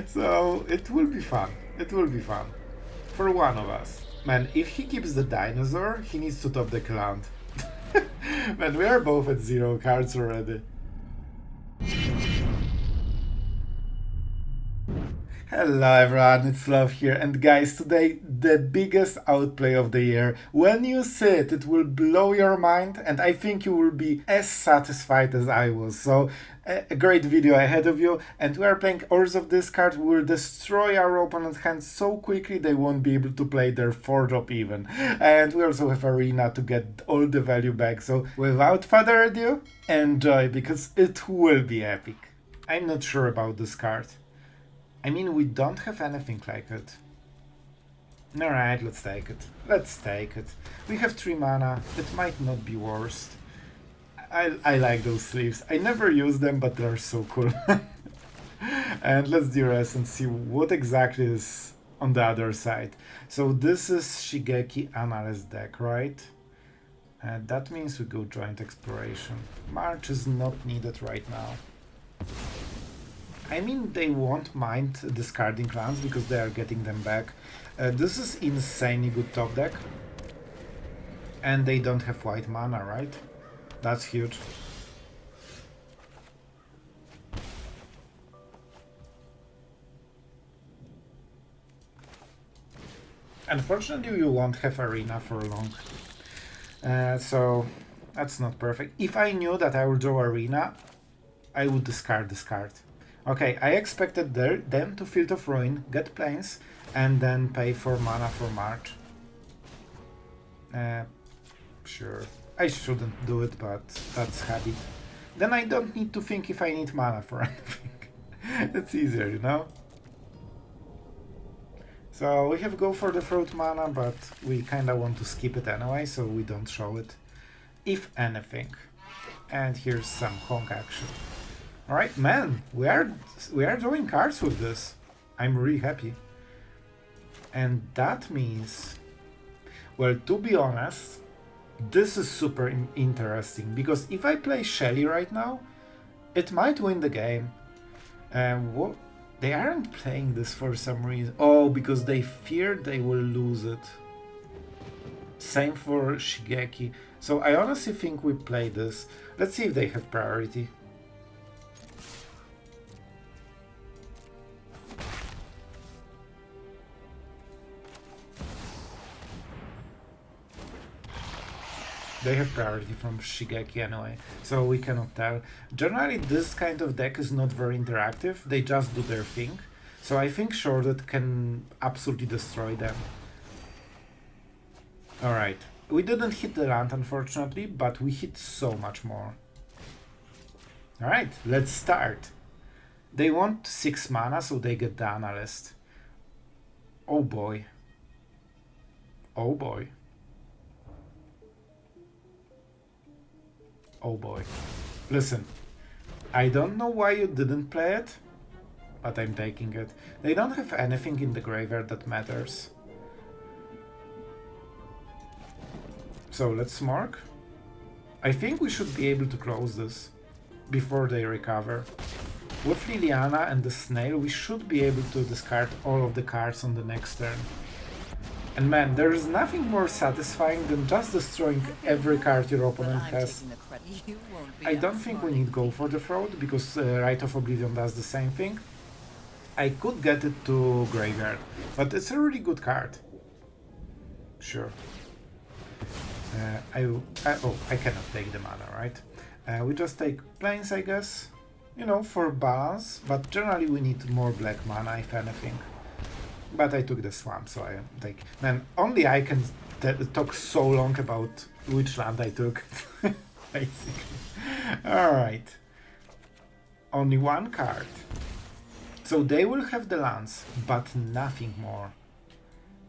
So it will be fun. It will be fun. For one of us. Man, if he keeps the dinosaur, he needs to top the clan. Man, we are both at 0 cards already. Hello everyone, it's Sloth here, and guys, today the biggest outplay of the year. When you see it, it will blow your mind, and I think you will be as satisfied as I was. So, a great video ahead of you, and we are playing Ores of Discard. We will destroy our opponent's hand so quickly they won't be able to play their 4-drop even. And we also have Arena to get all the value back. So, without further ado, enjoy, because it will be epic. I'm not sure about this card. I mean, we don't have anything like it. Alright, let's take it. Let's take it. We have 3 mana. It might not be worst. I like those sleeves. I never use them, but they're so cool. And let's Duress and see what exactly is on the other side. So this is Shigeki Analyst deck, right? That means we go Joint Exploration. March is not needed right now. I mean, they won't mind discarding lands because they are getting them back. This is insanely good top deck. And they don't have white mana, right? That's huge. Unfortunately, you won't have Arena for long. So that's not perfect. If I knew that I would draw Arena, I would discard this card. Okay, I expected them to Field of Ruin, get planes, and then pay for mana for March. Sure. I shouldn't do it, but that's habit. Then I don't need to think if I need mana for anything. It's easier, you know? So we have go for the Throat mana, but we kinda want to skip it anyway, so we don't show it. If anything. And here's some honk action. Alright, man, we are drawing cards with this. I'm really happy. And that means, well, to be honest, this is super interesting, because if I play Shelly right now, it might win the game. What? They aren't playing this for some reason. Oh, because they fear they will lose it. Same for Shigeki. So I honestly think we play this. Let's see if they have priority. They have priority from Shigeki anyway, so we cannot tell. Generally, this kind of deck is not very interactive, they just do their thing. So I think Sheoldred can absolutely destroy them. Alright, we didn't hit the land unfortunately, but we hit so much more. Alright, let's start. They want 6 mana, so they get the Analyst. Oh boy. Oh boy. Oh boy. Listen, I don't know why you didn't play it, but I'm taking it. They don't have anything in the graveyard that matters. So let's mark. I think we should be able to close this before they recover. With Liliana and the Snail, we should be able to discard all of the cards on the next turn. And man, there is nothing more satisfying than just destroying every card your opponent has. I don't think we need go for the Throat, because Rite of Oblivion does the same thing. I could get it to Graveyard, but it's a really good card. Sure. Oh, I cannot take the mana, right? We just take planes, I guess, you know, for balance, but generally we need more black mana, if anything. But I took the swamp, so I take. Man, only I can talk so long about which land I took, basically. Alright. Only one card. So they will have the lands, but nothing more.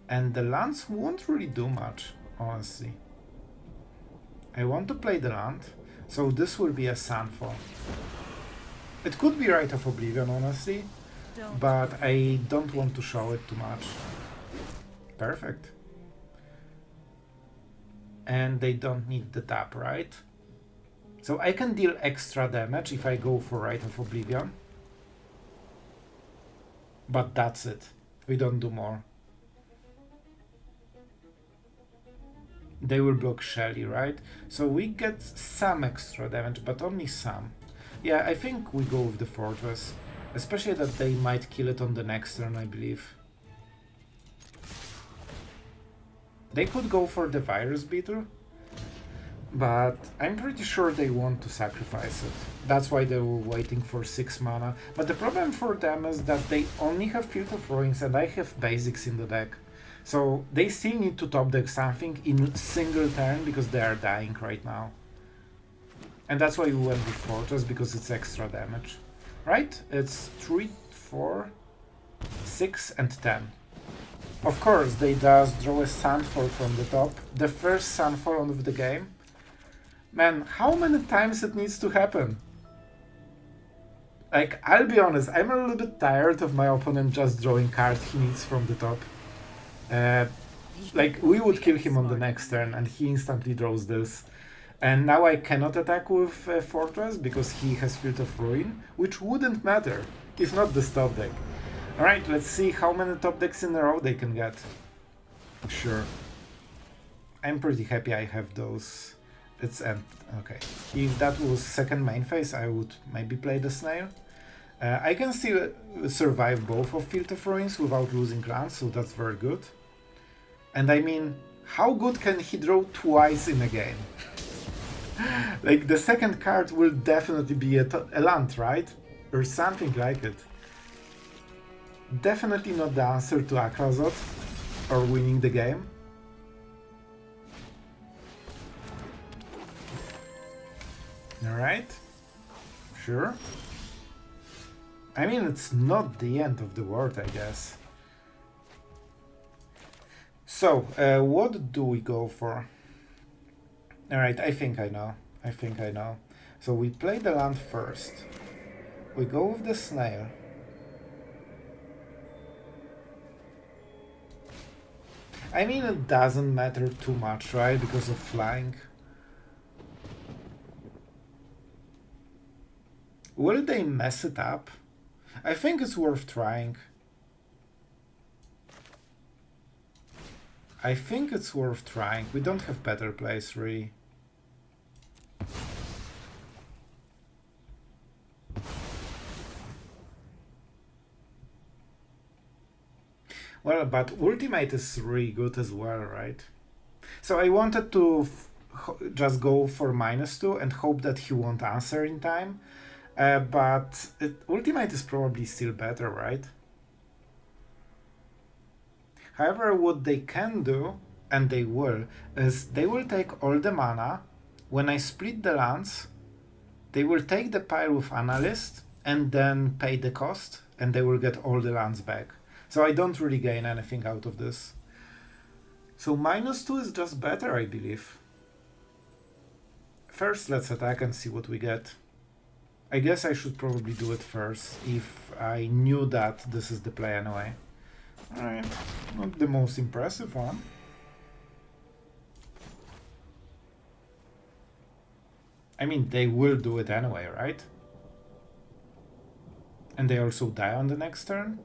And the lands won't really do much, honestly. I want to play the land, so this will be a Sunfall. It could be Rite of Oblivion, honestly. But I don't want to show it too much. Perfect. And they don't need the tap, right? So I can deal extra damage if I go for Rite of Oblivion. But that's it. We don't do more. They will block Shelly, right? So we get some extra damage, but only some. Yeah, I think we go with the Fortress. Especially that they might kill it on the next turn, I believe. They could go for the Virus Beetle, but I'm pretty sure they want to sacrifice it. That's why they were waiting for 6 mana. But the problem for them is that they only have Field of Ruins and I have basics in the deck. So they still need to top deck something in single turn because they are dying right now. And that's why we went with Fortress, because it's extra damage. Right? It's 3, 4, 6 and 10. Of course, they just draw a Sunfall from the top. The first Sunfall of the game. Man, how many times it needs to happen? Like, I'll be honest, I'm a little bit tired of my opponent just drawing cards he needs from the top. Like, we would kill him on the next turn and he instantly draws this. And now I cannot attack with Fortress because he has Field of Ruin, which wouldn't matter if not this top deck. Alright, let's see how many top decks in a row they can get. Sure. I'm pretty happy I have those. It's okay. If that was second main phase, I would maybe play the Snail. I can still survive both of Field of Ruins without losing lands, so that's very good. And I mean, how good can he draw twice in a game? Like, the second card will definitely be a land, right? Or something like it. Definitely not the answer to Aclazotz or winning the game. Alright. Sure. I mean, it's not the end of the world, I guess. So, what do we go for? Alright, I think I know. So we play the land first. We go with the Snail. I mean, it doesn't matter too much, right? Because of flying. Will they mess it up? I think it's worth trying. We don't have better plays, really. Well, but Ultimate is really good as well, right? So I wanted to just go for -2 and hope that he won't answer in time. But Ultimate is probably still better, right? However, what they can do, and they will, is they will take all the mana. When I split the lands, they will take the pile with Analyst and then pay the cost, and they will get all the lands back. So I don't really gain anything out of this. So -2 is just better, I believe. First, let's attack and see what we get. I guess I should probably do it first, if I knew that this is the play anyway. Alright, not the most impressive one. I mean, they will do it anyway, right? And they also die on the next turn?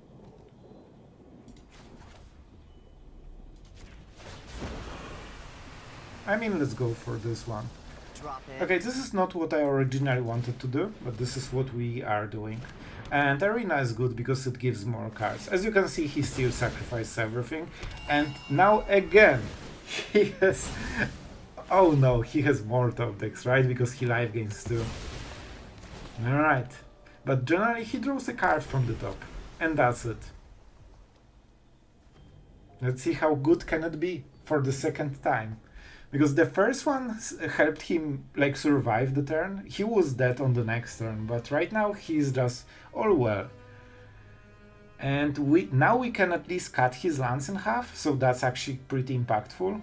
I mean, let's go for this one. Okay, this is not what I originally wanted to do, but this is what we are doing. And Arena is good because it gives more cards. As you can see, he still sacrificed everything. And now again, he has... Oh no, he has more top decks, right? Because he live gains too. Alright. But generally he draws a card from the top. And that's it. Let's see how good can it be for the second time. Because the first one helped him like survive the turn. He was dead on the next turn, but right now he's just all well. And now we can at least cut his lands in half, so that's actually pretty impactful.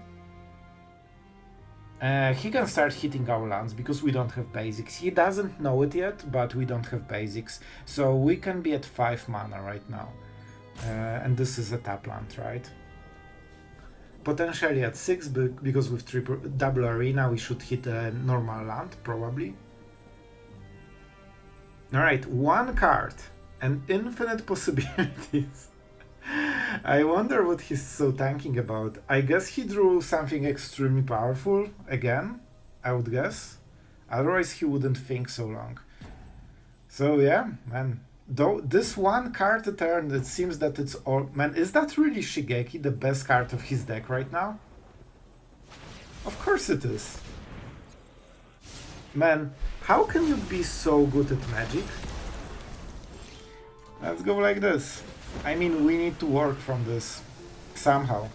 He can start hitting our lands because we don't have basics. He doesn't know it yet, but we don't have basics. So we can be at 5 mana right now. And this is a tap land, right? Potentially at 6, because with double arena we should hit a normal land, probably. Alright, one card. and infinite possibilities. I wonder what he's so tanking about. I guess he drew something extremely powerful again, I would guess. Otherwise he wouldn't think so long. So yeah, man. Though this one card a turn, it seems that it's all... Man, is that really Shigeki the best card of his deck right now? Of course it is. Man, how can you be so good at Magic? Let's go like this. I mean, we need to work from this. Somehow.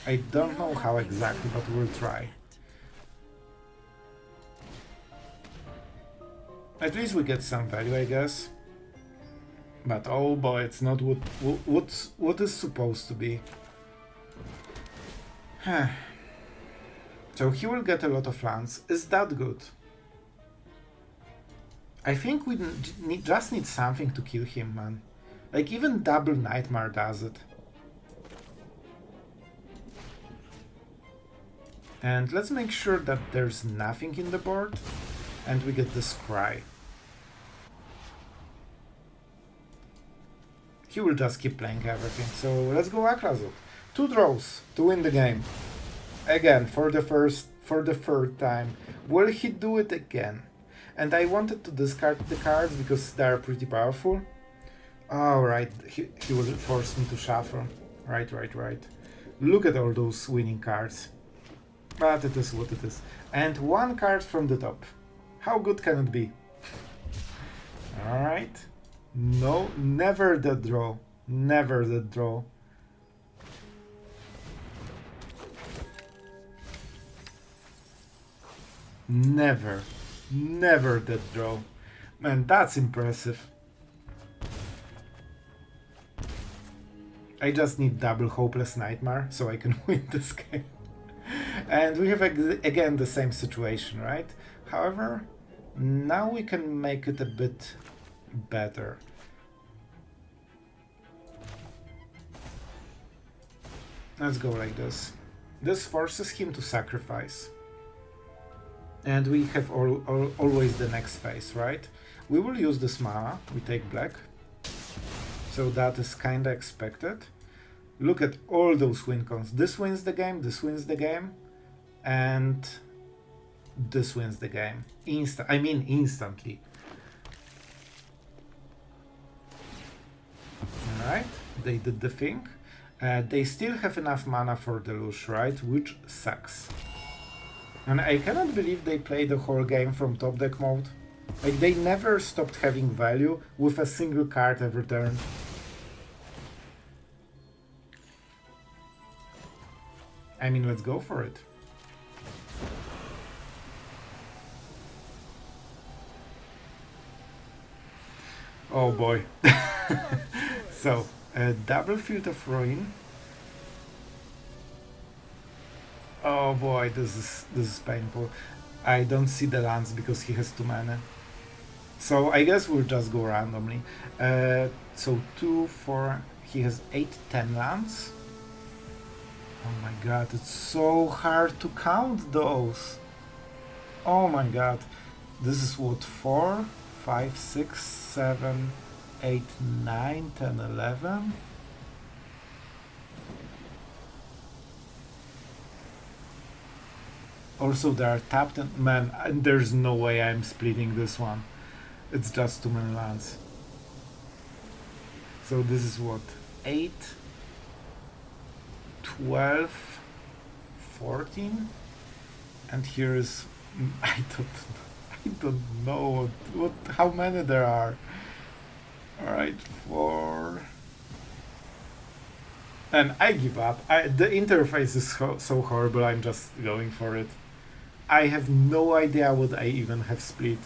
I don't know how exactly, but we'll try. At least we get some value, I guess. But oh boy, it's not what is supposed to be. So he will get a lot of lands. Is that good? I think we just need something to kill him, man. Like even double Nightmare does it. And let's make sure that there's nothing in the board. And we get this Cry. He will just keep playing everything. So let's go Aclazotz. 2 draws to win the game. Again, for the third time. Will he do it again? And I wanted to discard the cards because they are pretty powerful. Oh, right. He will force me to shuffle. Right. Look at all those winning cards. But it is what it is. And 1 card from the top. How good can it be? Alright. No, never that draw. Never that draw. Never that draw. Man, that's impressive. I just need double Hopeless Nightmare so I can win this game. And we have again the same situation, right? However, now we can make it a bit better. Let's go like this. This forces him to sacrifice. And we have always the next phase, right? We will use this mana, we take black. So that is kinda expected. Look at all those win cons. This wins the game, this wins the game, and this wins the game. Instantly. Alright, they did the thing. They still have enough mana for the Lush, right? Which sucks. And I cannot believe they played the whole game from top deck mode. Like, they never stopped having value with a single card every turn. I mean, let's go for it. Oh boy. So, double Field of Ruin. Oh boy, this is painful. I don't see the lands because he has too many. So I guess we'll just go randomly. So 2, 4, he has 8, 10 lands. Oh my god, it's so hard to count those. Oh my god. This is what, 4, 5, 6, 7, 8, 9, 10, 11? Also, they are tapped and man, and there's no way I'm splitting this one. It's just too many lands. So this is what, 8, 12, 14, and here is I don't know what how many there are. All right, 4. And I give up. The interface is so horrible. I'm just going for it. I have no idea what I even have split.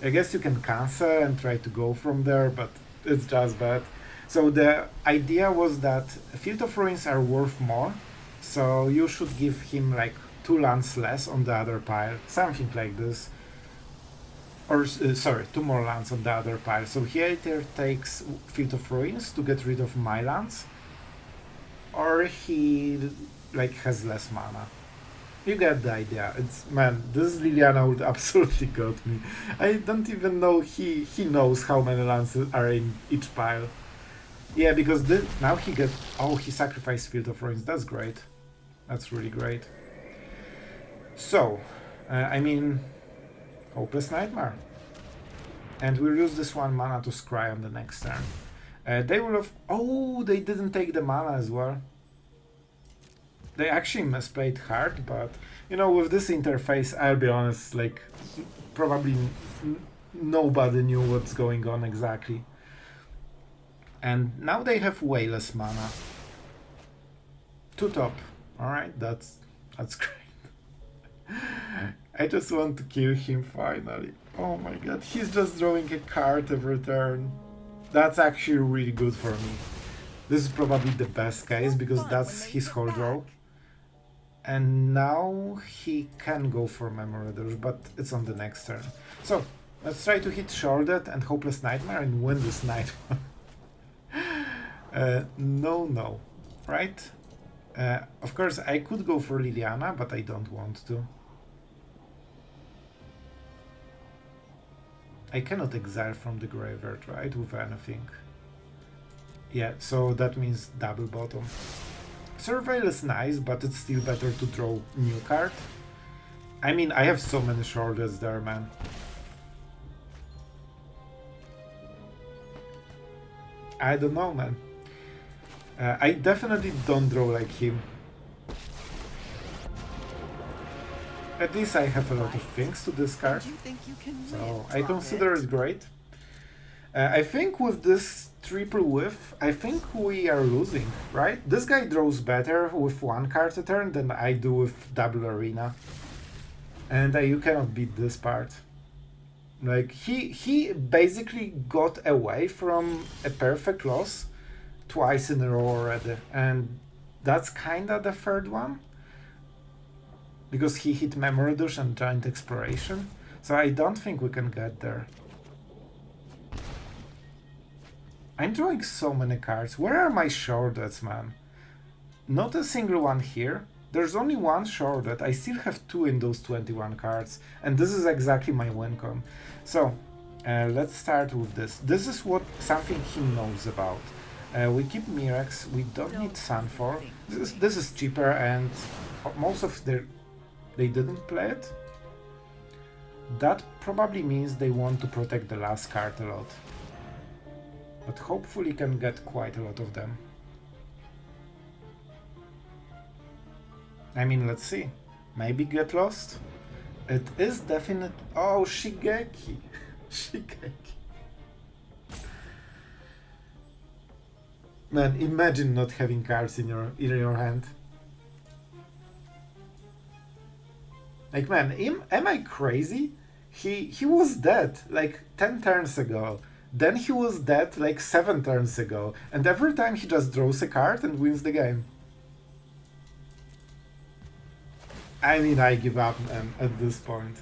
I guess you can cancel and try to go from there, but it's just bad. So the idea was that Field of Ruins are worth more, so you should give him like 2 lands less on the other pile, something like this. Or, sorry, 2 more lands on the other pile. So he either takes Field of Ruins to get rid of my lands, or he like has less mana. You get the idea. It's, man, this Liliana would absolutely got me. I don't even know he knows how many lances are in each pile. Yeah, because now he gets... Oh, he sacrificed Field of Ruins. That's great. That's really great. So, I mean, Hopeless Nightmare. And we'll use this 1 mana to scry on the next turn. They will have... Oh, they didn't take the mana as well. They actually misplayed hard, but, you know, with this interface, I'll be honest, like, probably nobody knew what's going on exactly. And now they have way less mana. 2 top. Alright, that's great. I just want to kill him finally. Oh my god, he's just drawing a card every turn. That's actually really good for me. This is probably the best case because that's his whole draw. And now he can go for Memory Reader, but it's on the next turn. So, let's try to hit Sheoldred and Hopeless Nightmare and win this nightmare. No. Right? Of course, I could go for Liliana, but I don't want to. I cannot exile from the graveyard, right? With anything. Yeah, so that means double bottom. Surveil is nice, but it's still better to draw new card. I mean, I have so many Sheoldreds there, man. I don't know, man. I definitely don't draw like him. At least I have a lot of things to discard, so I consider it great. I think with this triple whiff, I think we are losing, right? This guy draws better with 1 card a turn than I do with double arena. And you cannot beat this part. Like, he basically got away from a perfect loss twice in a row already. And that's kinda the third one. Because he hit Memory Douche and Giant Exploration. So I don't think we can get there. I'm drawing so many cards. Where are my Sheoldreds, man? Not a single one here. There's only 1 Sheoldred. I still have 2 in those 21 cards. And this is exactly my win con. So, let's start with this. This is something he knows about. We keep Mirrex. We don't need Sunfall. This is cheaper, and most of they didn't play it. That probably means they want to protect the last card a lot. But hopefully can get quite a lot of them. I mean, let's see. Maybe get lost? It is definite. Oh, Shigeki! Shigeki. Man, imagine not having cards in your hand. Like, man, am I crazy? He was dead like 10 turns ago. Then he was dead like 7 turns ago, and every time he just draws a card and wins the game. I mean, I give up, man, at this point.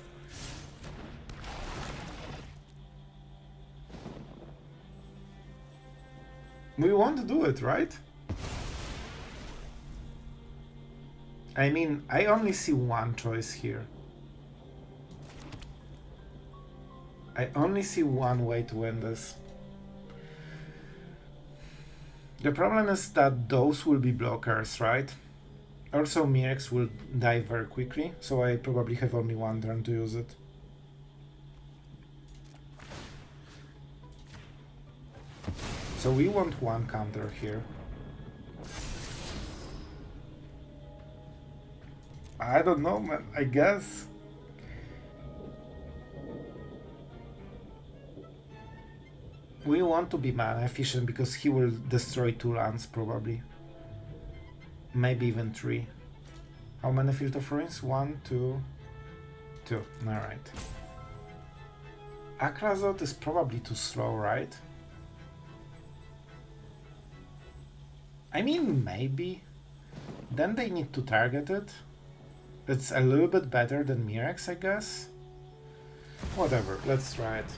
We want to do it, right? I mean, I only see one choice here. I only see one way to win this. The problem is that those will be blockers, right? Also, Mirrex will die very quickly, so I probably have only 1 turn to use it. So we want 1 counter here. I don't know, man, I guess. We want to be mana efficient because he will destroy 2 lands probably. Maybe even 3. How many Field of Ruins? 1, 2, 2. Alright. Aclazotz is probably too slow, right? I mean, maybe. Then they need to target it. It's a little bit better than Mirrex, I guess. Whatever, let's try it.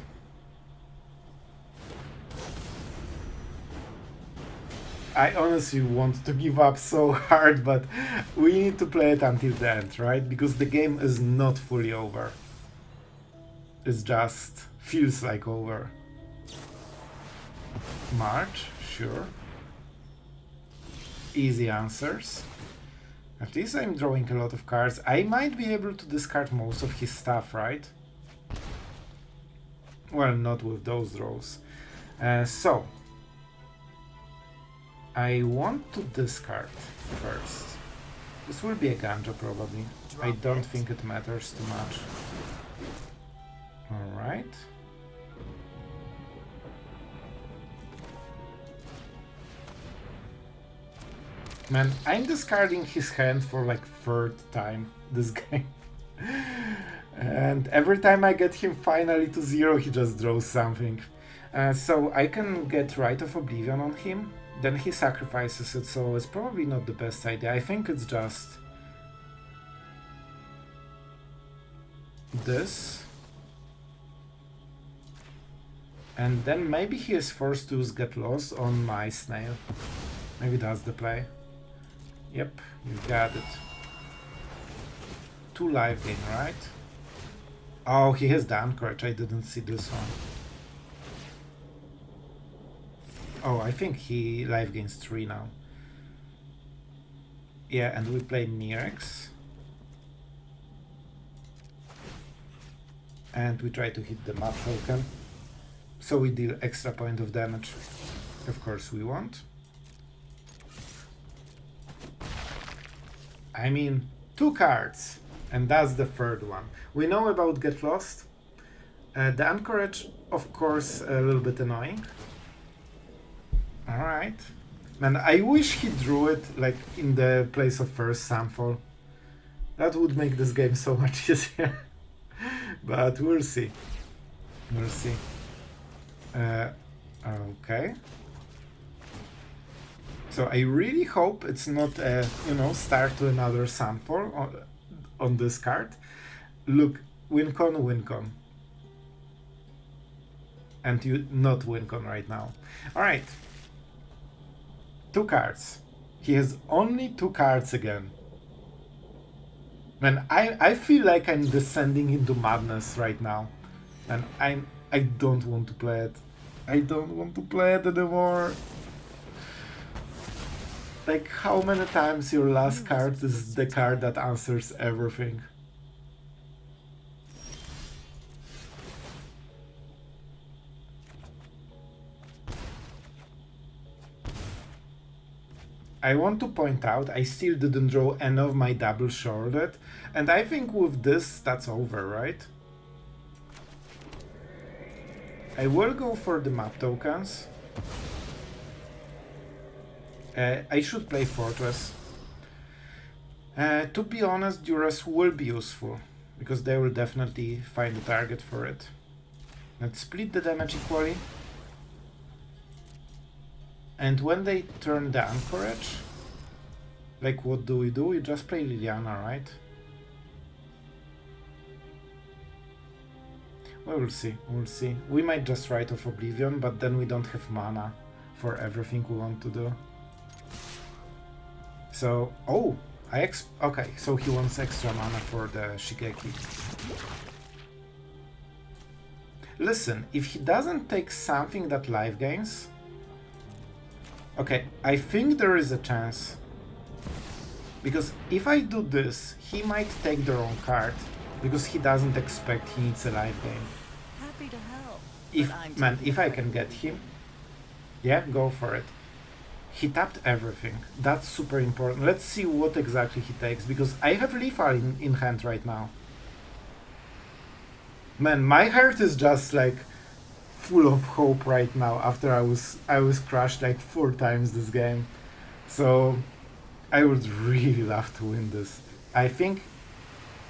I honestly want to give up so hard, but we need to play it until the end, right? Because the game is not fully over. It just feels like over. March, sure. Easy answers. At least I'm drawing a lot of cards. I might be able to discard most of his stuff, right? Well, not with those draws. So, I want to discard first. This will be a Ganja probably. I don't think it matters too much. Alright. Man, I'm discarding his hand for like third time this game. And every time I get him finally to 0, he just draws something. So I can get Rite of Oblivion on him, then he sacrifices it, so it's probably not the best idea. I think it's just this. And then maybe he is forced to use Get Lost on my snail. Maybe that's the play. Yep, you got it. 2 life gain, right? Oh, he has the Anchorage, I didn't see this one. Oh, I think he life gains 3 now. Yeah, and we play Mirrex. And we try to hit the map token. So we deal extra point of damage. Of course we won't. I mean, 2 cards. And that's the third one. We know about Get Lost. The Anchorage, of course, a little bit annoying. Alright. Man, I wish he drew it like in the place of first Sunfall. That would make this game so much easier. But we'll see. We'll see. Okay. So I really hope it's not a, start to another Sunfall on this card. Look, win-con. And you not win-con right now. Alright. 2 cards. He has only 2 cards again. Man, I feel like I'm descending into madness right now. And I don't want to play it. I don't want to play it anymore. Like, how many times your last card is the card that answers everything? I want to point out I still didn't draw any of my double Sheoldred, and I think with this that's over, right? I will go for the map tokens. I should play Fortress. To be honest, Duress will be useful, because they will definitely find a target for it. Let's split the damage equally. And when they turn the Anchorage, like what do? We just play Liliana, right? We'll see, we'll see. We might just Rite of Oblivion, but then we don't have mana for everything we want to do. So, oh, okay, so he wants extra mana for the Shigeki. Listen, if he doesn't take something that life gains... Okay, I think there is a chance. Because if I do this, he might take the wrong card. Because he doesn't expect he needs a life gain. Happy to help. If I can get him... Yeah, go for it. He tapped everything. That's super important. Let's see what exactly he takes, because I have Lethal in hand right now. Man, my heart is just like full of hope right now after I was crushed like 4 times this game. So I would really love to win this. I think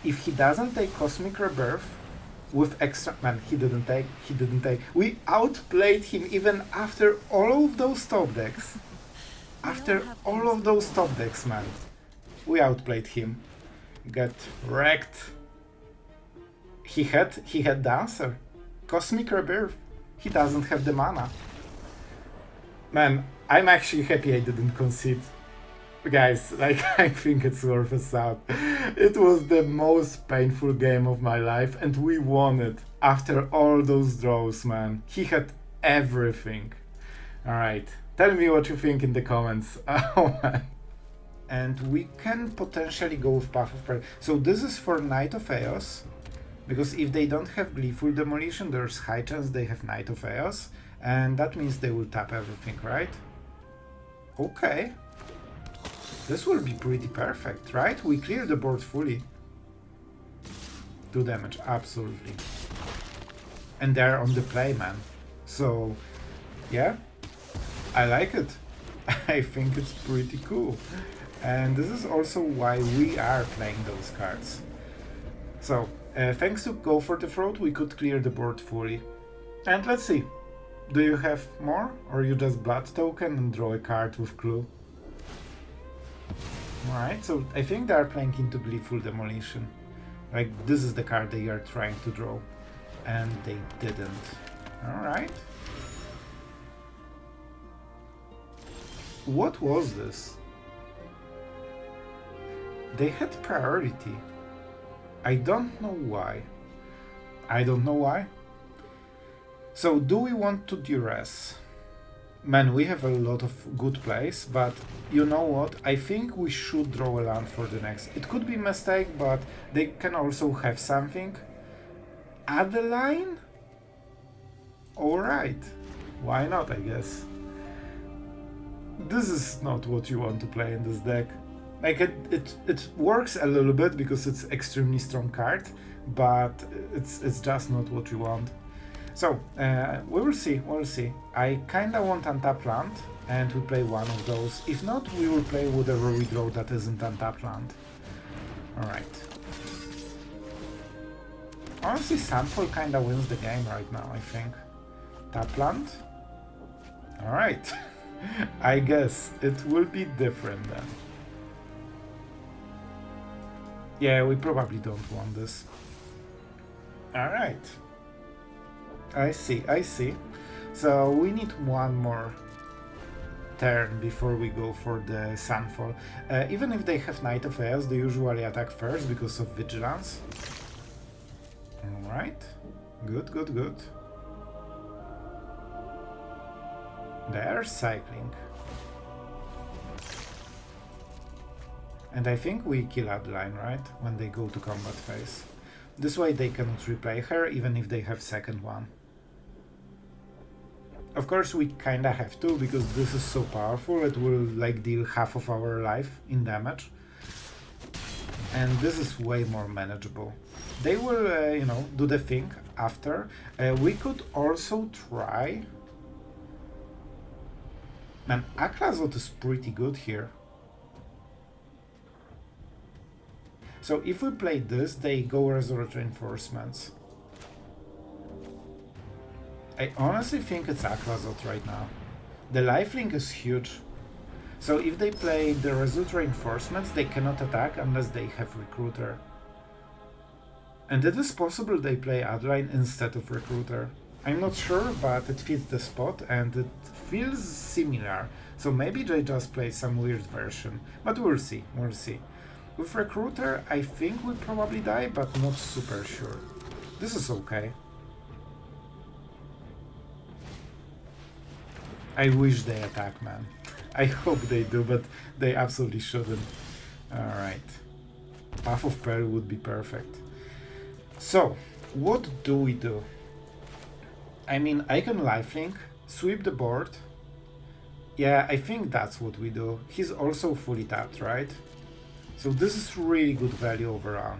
if he doesn't take Cosmic Rebirth with extra... Man, he didn't take. We outplayed him even after all of those top decks. After all of those top decks, man. We outplayed him. Get wrecked. He had the answer. Cosmic Rebirth. He doesn't have the mana. Man, I'm actually happy I didn't concede. Guys, like, I think it's worth a sub. It was the most painful game of my life, and we won it after all those draws, man. He had everything. Alright, tell me what you think in the comments. Oh man. And we can potentially go with Path of Prayer. So this is for Knight of Chaos, because if they don't have Gleeful Demolition, there's high chance they have Knight of Chaos, and that means they will tap everything, right? Okay. This will be pretty perfect, right? We clear the board fully. 2 damage, absolutely. And they're on the play, man. So, yeah, I like it. I think it's pretty cool. And this is also why we are playing those cards. So, thanks to Go for the Throat, we could clear the board fully. And let's see. Do you have more? Or you just blood token and draw a card with clue? Alright, so I think they are playing into Gleeful Demolition. Like, this is the card they are trying to draw. And they didn't. Alright. What was this? They had priority. I don't know why. I don't know why. So, do we want to Duress? Man, we have a lot of good plays, but you know what? I think we should draw a land for the next. It could be a mistake, but they can also have something. Adeline? Alright. Why not, I guess. This is not what you want to play in this deck. Like, it works a little bit because it's extremely strong card, but it's just not what you want. So, we will see, we'll see. I kinda want untapped land, and we play one of those. If not, we will play whatever we draw that isn't untapped land. Alright. Honestly, Sunfall kinda wins the game right now, I think. Tap land? Alright. I guess it will be different then. Yeah, we probably don't want this. Alright. I see, I see. So we need one more turn before we go for the Sunfall. Even if they have Knight of Chaos, they usually attack first because of Vigilance. Alright. Good, good, good. They are cycling. And I think we kill Adeline, right? When they go to combat phase. This way they cannot replay her, even if they have second one. Of course we kinda have to, because this is so powerful, it will like deal half of our life in damage. And this is way more manageable. They will, you know, do the thing after. We could also try... Man, Aclazotz is pretty good here. So if we play this, they go Resurrect Reinforcements. I honestly think it's Aclazotz right now. The lifelink is huge. So if they play the Resurrect Reinforcements, they cannot attack unless they have Recruiter. And it is possible they play Adeline instead of Recruiter. I'm not sure, but it fits the spot and it feels similar. So maybe they just play some weird version. But we'll see, we'll see. With Recruiter, I think we probably die, but not super sure. This is okay. I wish they attack, man. I hope they do, but they absolutely shouldn't. Alright. Path of Prayer would be perfect. So, what do we do? I mean, I can lifelink, sweep the board. Yeah, I think that's what we do. He's also fully tapped, right? So this is really good value overall.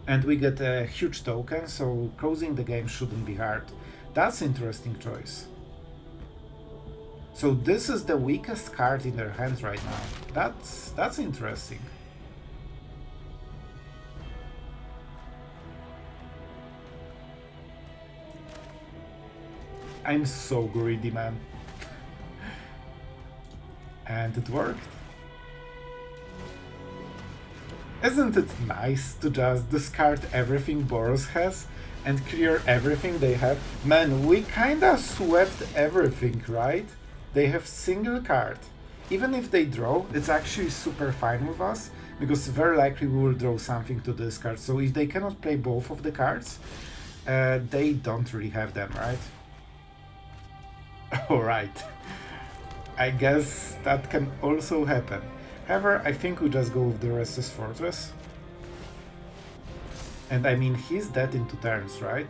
And we get a huge token, so closing the game shouldn't be hard. That's interesting choice. So this is the weakest card in their hands right now. That's interesting. I'm so greedy, man. And it worked. Isn't it nice to just discard everything Boros has and clear everything they have. Man, we kinda swept everything, right? They have single card. Even if they draw, it's actually super fine with us, because very likely we will draw something to discard. So if they cannot play both of the cards, they don't really have them, right? Alright. I guess that can also happen. However, I think we just go with the Restless Fortress. And I mean, he's dead in 2 turns, right?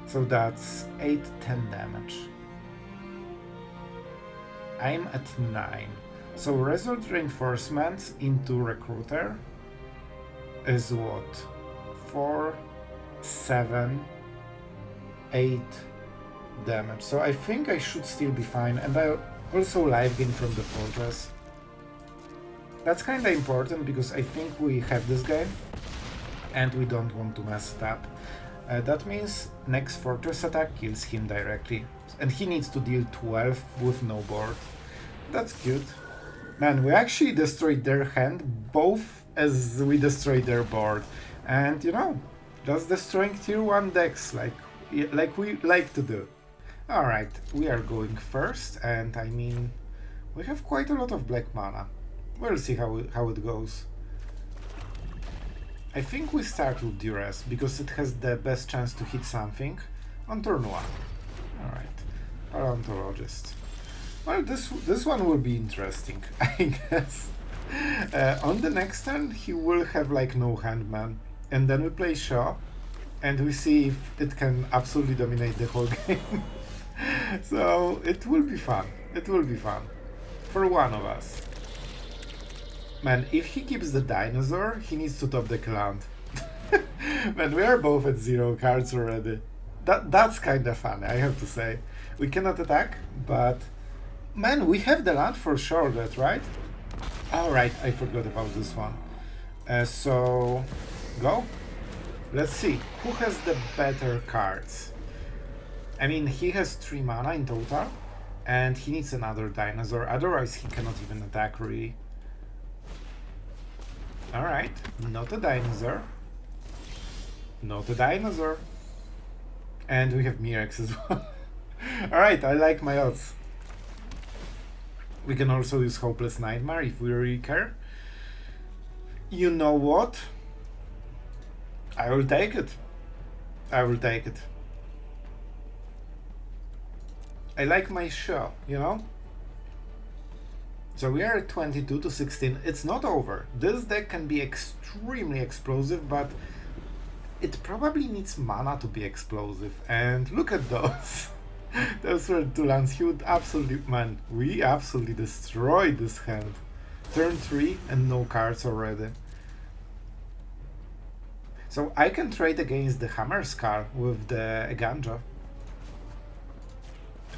So that's 8, 10 damage. I'm at 9. So Resort Reinforcement into Recruiter is what? 4, 7, 8 damage. So I think I should still be fine. And I also live gain from the Fortress. That's kinda important because I think we have this game and we don't want to mess it up. That means next Fortress attack kills him directly. And he needs to deal 12 with no board. That's good. Man, we actually destroyed their hand both as we destroyed their board. And you know, just destroying tier 1 decks like we like to do. Alright, we are going first, and I mean, we have quite a lot of black mana. We'll see how it goes. I think we start with Duress, because it has the best chance to hit something on turn 1. Alright, Paleontologist. Well, this one will be interesting, I guess. On the next turn, he will have like no handman, and then we play Shaw, and we see if it can absolutely dominate the whole game. So it will be fun. It will be fun. For one of us. Man, if he keeps the dinosaur, he needs to top the clown. Man, we are both at 0 cards already. That's kinda fun, I have to say. We cannot attack, but... Man, we have the land for Sheoldred, right? Alright, I forgot about this one. So... Go? Let's see, who has the better cards? I mean, he has 3 mana in total, and he needs another dinosaur, otherwise he cannot even attack, really. Alright, not a dinosaur. Not a dinosaur. And we have Mirrex as well. Alright, I like my odds. We can also use Hopeless Nightmare if we really care. You know what? I will take it. I will take it. I like my show, you know? So we are at 22 to 16. It's not over. This deck can be extremely explosive, but it probably needs mana to be explosive. And look at those. Those were 2 lands. He would absolutely... Man, we absolutely destroyed this hand. Turn 3 and no cards already. So I can trade against the Hammer Scar with the Ganja.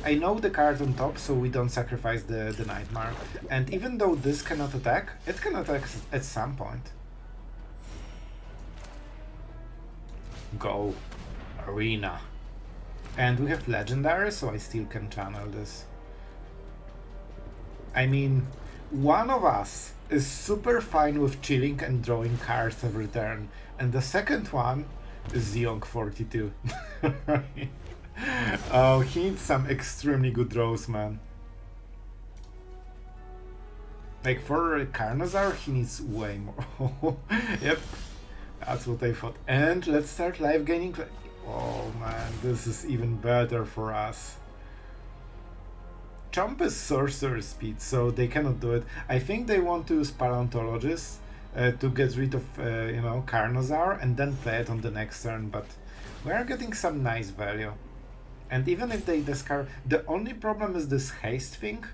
I know the card on top, so we don't sacrifice the Nightmare. And even though this cannot attack, it can attack at some point. Go. Arena. And we have Legendary, so I still can channel this. I mean, one of us is super fine with chilling and drawing cards every turn, and the second one is Young42. Oh, he needs some extremely good draws, man. Like, for Carnosaur, he needs way more. Yep, that's what I thought. And let's start live gaining. Oh man, this is even better for us. Chomp is sorcerer speed, so they cannot do it. I think they want to use Paleontologist to get rid of, you know, Carnosaur and then play it on the next turn, but we are getting some nice value. And even if they discard, the only problem is this haste thing,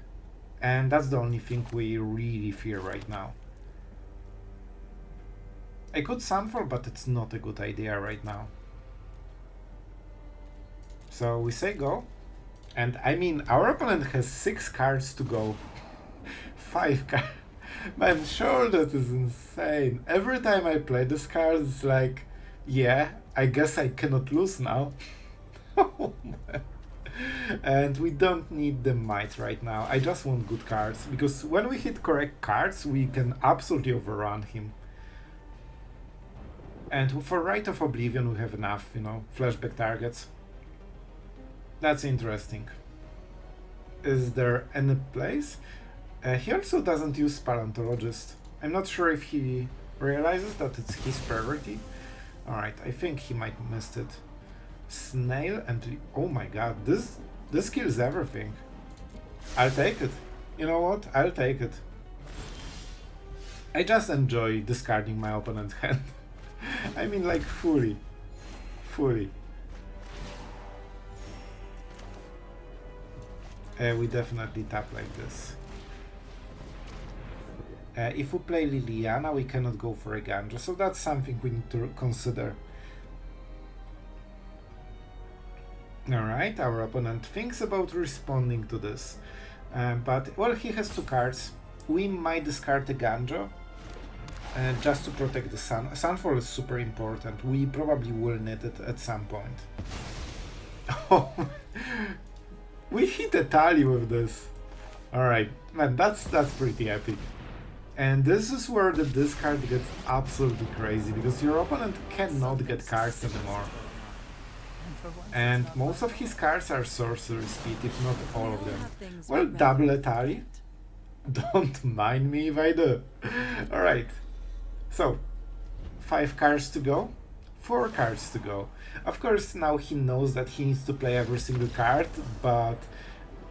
and that's the only thing we really fear right now. I could Sunfall, but it's not a good idea right now. So we say go, and I mean, our opponent has 6 cards to go. 5 cards. Man, Sheoldred is insane. Every time I play this card, it's like, yeah, I guess I cannot lose now. Oh, man. And we don't need the might right now. I just want good cards, because when we hit correct cards, we can absolutely overrun him. And for Rite of Oblivion we have enough, you know, flashback targets. That's interesting. Is there any place? He also doesn't use Paleontologist. I'm not sure if he realizes that it's his priority. Alright, I think he might missed it. Snail and... oh my god, this kills everything. I'll take it. You know what? I'll take it. I just enjoy discarding my opponent's hand. I mean, like, fully. Fully. We definitely tap like this. If we play Liliana, we cannot go for a Ganja, so that's something we need to consider. Alright, our opponent thinks about responding to this. But, well, he has 2 cards. We might discard the Ganja, just to protect the Sun. Sunfall is super important. We probably will need it at some point. Oh, we hit a tally with this. Alright, man, that's pretty epic. And this is where the discard gets absolutely crazy, because your opponent cannot get cards anymore. And most of his cards are sorcery speed, if not all of them. Well, double a tally. Don't mind me if I do. Alright, so 5 cards to go, 4 cards to go. Of course, now he knows that he needs to play every single card, but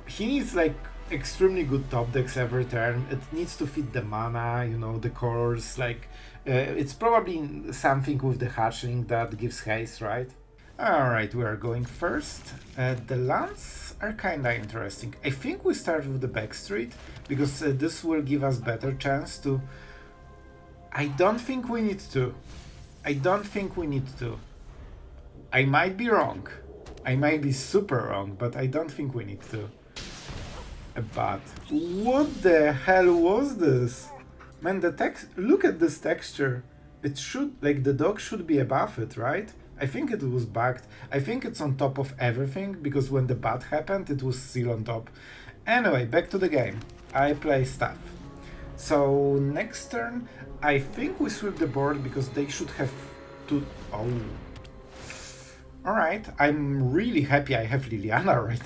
he needs like extremely good top decks every turn. It needs to fit the mana, you know, the colors, like it's probably something with the hatchling that gives haste, right? Alright, we are going first. The lands are kinda interesting. I think we start with the backstreet, because this will give us better chance to... I don't think we need to. I don't think we need to. I might be wrong. I might be super wrong, but I don't think we need to. But what the hell was this? Man, the text... look at this texture. It should... like, the dog should be above it, right? I think it was bugged. I think it's on top of everything, because when the bat happened, it was still on top. Anyway, back to the game. I play stuff. So, next turn, I think we sweep the board, because they should have to... oh. Alright, I'm really happy I have Liliana right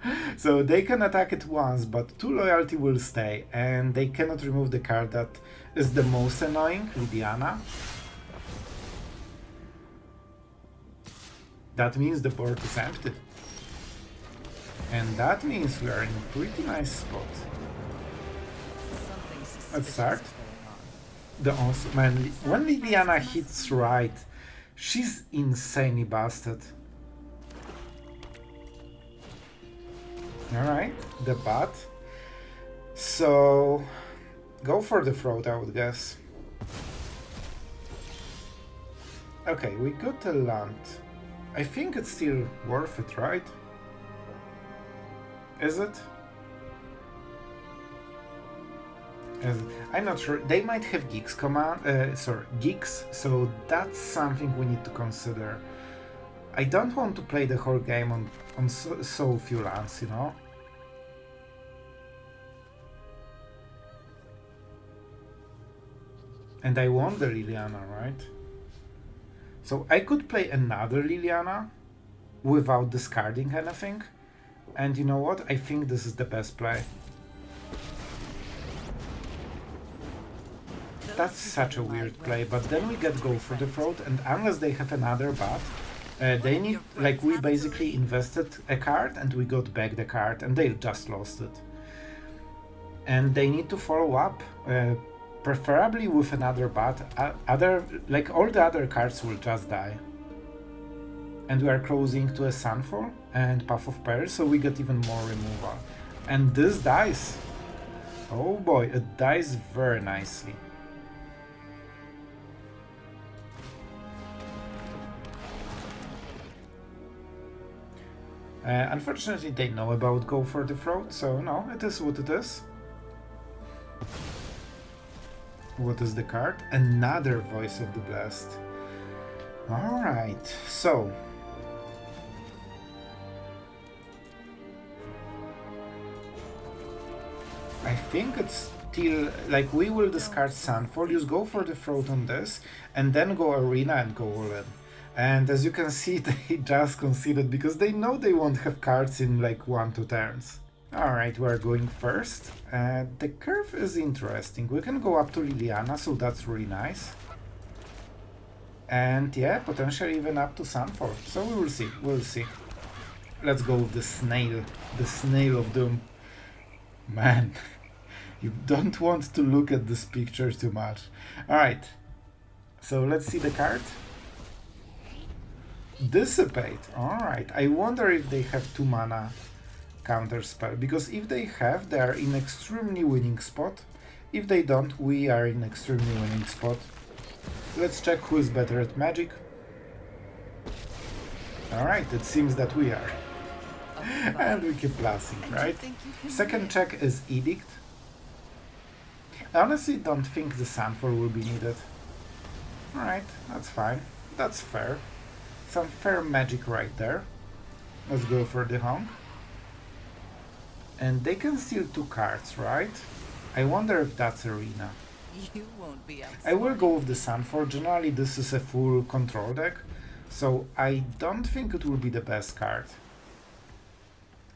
now. So they can attack it once, but 2 loyalty will stay, and they cannot remove the card that is the most annoying, Liliana. That means the board is empty. And that means we are in a pretty nice spot. Let's start. The awesome man, when Liliana hits right, she's insanely busted. Alright, the bat. So go for the throat, I would guess. Okay, we got a land. I think it's still worth it, right? Is it? I'm not sure. They might have geeks geeks, so that's something we need to consider. I don't want to play the whole game on so few lands, you know? And I want the Liliana, right? So I could play another Liliana without discarding anything. And you know what? I think this is the best play. That's such a weird play, but then we get go for the throat, and unless they have another bat, they need, like, we basically invested a card and we got back the card and they just lost it. And they need to follow up, preferably with another bat. Like, all the other cards will just die. And we are closing to a Sunfall and Path of Peril, so we get even more removal. And this dies. Oh boy, it dies very nicely. Unfortunately, they know about go for the throat, so no, it is what it is. What is the card? Another Voice of the Blessed. Alright, so... I think it's until, like, we will discard Sunfall, just go for the Throat on this, and then go Arena and go all in. And as you can see, they just conceded because they know they won't have cards in like 1-2 turns. Alright, we're going first. The curve is interesting. We can go up to Liliana, so that's really nice. And yeah, potentially even up to Sunfall. So we will see, we'll see. Let's go with the snail of doom. Man, you don't want to look at this picture too much. Alright, so let's see the card. Dissipate, alright. I wonder if they have 2 mana counter spell, because if they have, they are in extremely winning spot. If they don't, we are in extremely winning spot. Let's check who is better at magic. Alright, it seems that we are. And we keep blasting, right? Second check is Edict. I honestly don't think the Sunfall will be needed. Alright, that's fine. That's fair. Some fair magic right there. Let's go for the honk. And they can steal 2 cards, right? I wonder if that's Arena. You won't be I will go with the Sunfall. Generally this is a full control deck, so I don't think it will be the best card.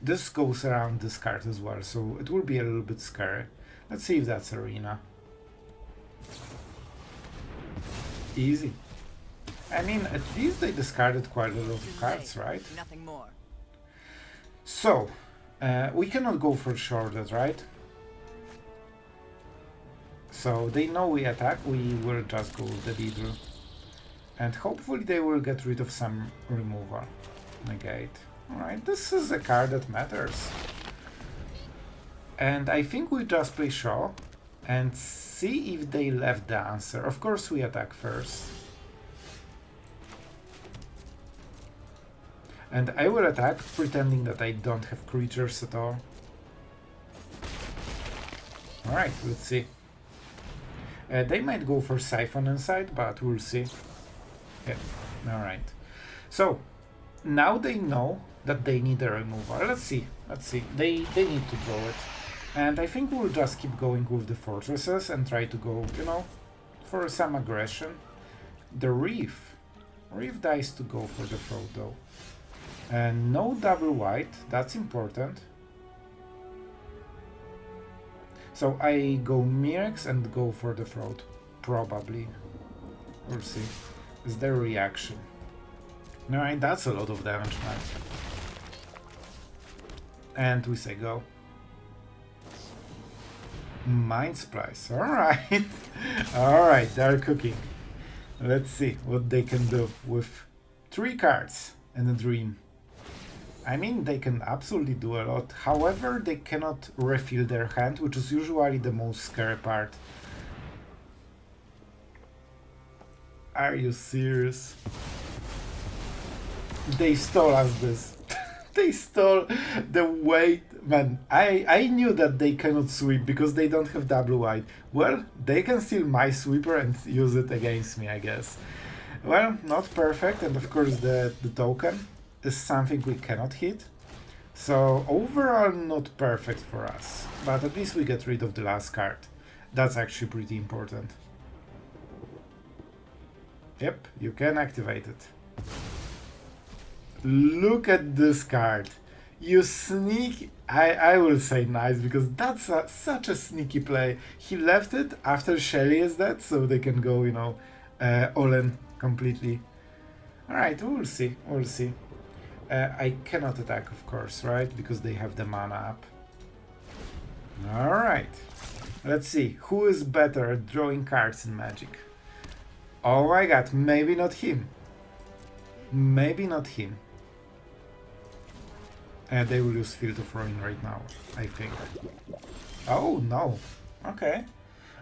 This goes around this card as well, so it will be a little bit scary. Let's see if that's Arena. Easy. I mean, at least they discarded quite a lot of cards, right? Nothing more. So, we cannot go for Sheoldred, right? So they know we attack, we will just go with the Beetle. And hopefully they will get rid of some removal. Negate. Alright, this is a card that matters. And I think we just play Shaw and see if they left the answer. Of course we attack first. And I will attack, pretending that I don't have creatures at all. Alright, let's see. They might go for Siphon inside, but we'll see. Yeah, alright. So, now they know that they need a removal. Let's see, let's see. They need to draw it. And I think we'll just keep going with the fortresses and try to go, you know, for some aggression. The Reef. Reef dies to go for the throat though. And no double white, that's important. So I go Mirrex and go for the throat, probably. We'll see. Is their reaction. Alright, that's a lot of damage, man. And we say go. Mind Splice, alright. Alright, they're cooking. Let's see what they can do with 3 cards and a dream. I mean, they can absolutely do a lot. However, they cannot refill their hand, which is usually the most scary part. Are you serious? They stole us this. They stole the weight. Man, I knew that they cannot sweep because they don't have double white. Well, they can steal my sweeper and use it against me, I guess. Well, not perfect, and of course the token is something we cannot hit. So overall not perfect for us, but at least we get rid of the last card. That's actually pretty important. Yep, you can activate it. Look at this card. You sneak... I will say nice, because that's such a sneaky play. He left it after Shelly is dead, so they can go, you know, all in completely. Alright, we'll see, we'll see. I cannot attack, of course, right? Because they have the mana up. Alright. Let's see. Who is better at drawing cards in Magic? Oh my god, maybe not him. Maybe not him. They will use Field of Ruin right now, I think. Oh, no. Okay.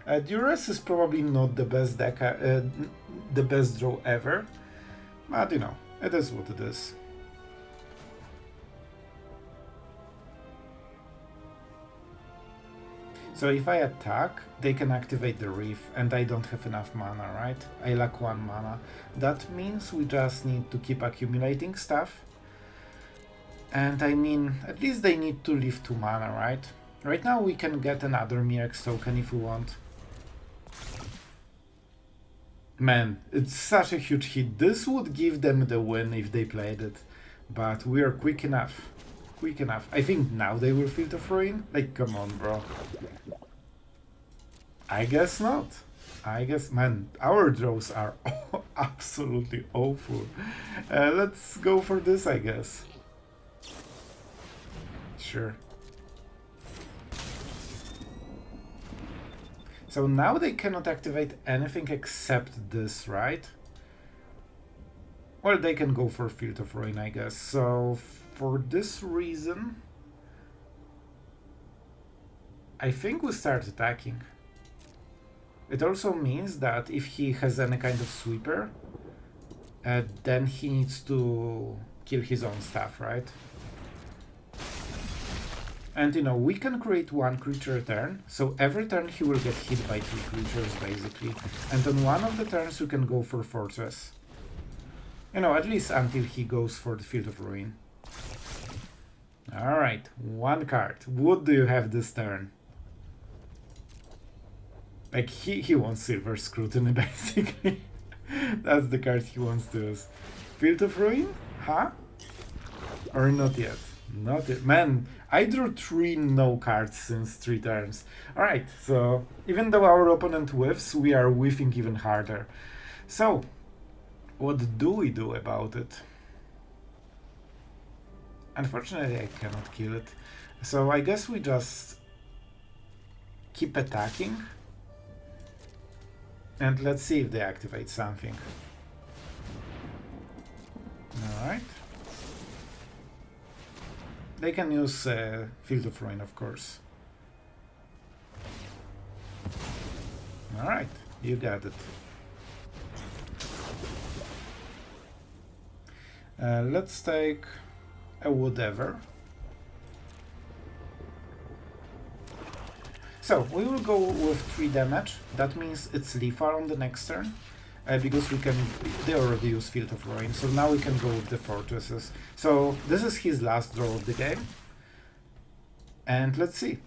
Duress is probably not the best deck, the best draw ever. But, you know, it is what it is. So if I attack, they can activate the Reef, and I don't have enough mana, right? I lack 1 mana. That means we just need to keep accumulating stuff. And I mean, at least they need to leave 2 mana, right? Right now we can get another Mirrex token if we want. Man, it's such a huge hit. This would give them the win if they played it. But we are quick enough. Quick enough. I think now they will Field of Ruin. Like, come on, bro. I guess not. I guess, man, our draws are absolutely awful. Let's go for this, I guess. Sure. So now they cannot activate anything except this, right? Well, they can go for Field of Ruin, I guess. So for this reason, I think we start attacking. It also means that if he has any kind of sweeper, then he needs to kill his own stuff, right? And you know, we can create one creature a turn, so every turn he will get hit by 3 creatures basically. And on one of the turns you can go for Fortress. You know, at least until he goes for the Field of Ruin. Alright, one card. What do you have this turn? Like, he wants Silver Scrutiny, basically. That's the card he wants to use. Field of Ruin? Huh? Or not yet? Not yet. Man, I drew 3 no cards since 3 turns. Alright, so even though our opponent whiffs, we are whiffing even harder. So, what do we do about it? Unfortunately, I cannot kill it. So I guess we just keep attacking. And let's see if they activate something. Alright. They can use Field of Ruin, of course. Alright, you got it. Let's take a whatever. So, we will go with 3 damage. That means it's lethal on the next turn. Because they already use Field of Ruin, so now we can go with the Fortresses. So, this is his last draw of the game. And let's see.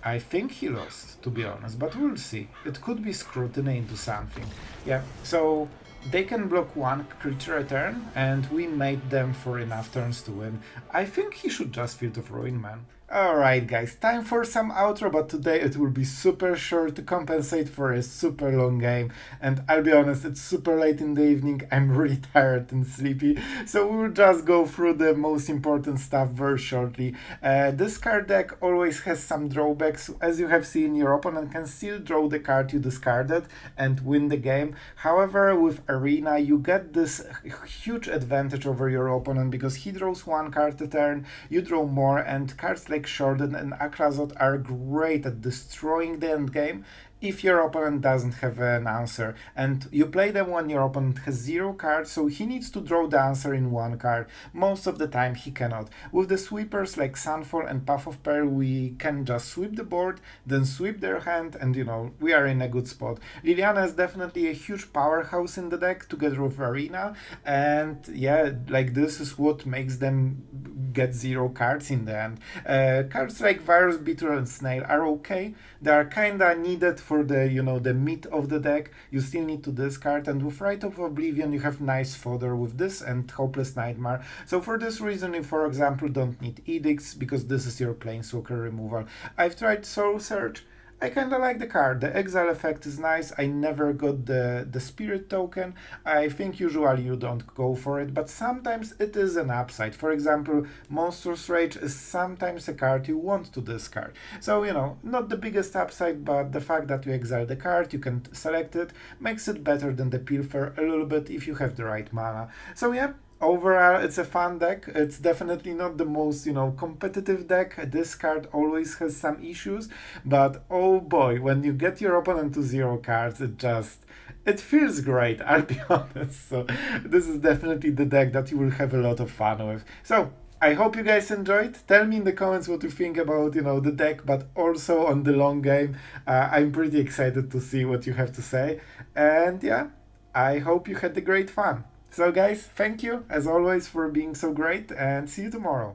I think he lost, to be honest, but we'll see. It could be Scrutiny into something. Yeah, so they can block 1 creature a turn, and we made them for enough turns to win. I think he should just Field of Ruin, man. Alright guys, time for some outro, but today it will be super short to compensate for a super long game. And I'll be honest, it's super late in the evening, I'm really tired and sleepy, so we will just go through the most important stuff very shortly. This card deck always has some drawbacks. As you have seen, your opponent can still draw the card you discarded and win the game. However, with Arena, you get this huge advantage over your opponent because he draws 1 card a turn, you draw more, and cards like Sheoldred and Aclazotz are great at destroying the endgame if your opponent doesn't have an answer, and you play them when your opponent has 0 cards, so he needs to draw the answer in 1 card. Most of the time he cannot. With the sweepers like Sunfall and Path of Peril, we can just sweep the board, then sweep their hand, and you know, we are in a good spot. Liliana is definitely a huge powerhouse in the deck together with Arena, and yeah, like this is what makes them get 0 cards in the end. Cards like Virus Beetle and Snail are okay. They are kinda needed for the, you know, the meat of the deck. You still need to discard, and with Rite of Oblivion you have nice fodder with this and Hopeless Nightmare. So for this reason you, for example, don't need Edicts because this is your Planeswalker removal. I've tried Soul Search. I kinda like the card. The exile effect is nice. I never got the spirit token. I think usually you don't go for it, but sometimes it is an upside. For example, Monstrous Rage is sometimes a card you want to discard. So, you know, not the biggest upside, but the fact that you exile the card, you can select it, makes it better than the Pilfer a little bit if you have the right mana. So yeah, overall, it's a fun deck. It's definitely not the most, you know, competitive deck. This card always has some issues, but oh boy, when you get your opponent to 0 cards, it feels great, I'll be honest. So this is definitely the deck that you will have a lot of fun with. So I hope you guys enjoyed. Tell me in the comments what you think about, you know, the deck, but also on the long game. I'm pretty excited to see what you have to say. And yeah, I hope you had a great fun. So guys, thank you as always for being so great, and see you tomorrow.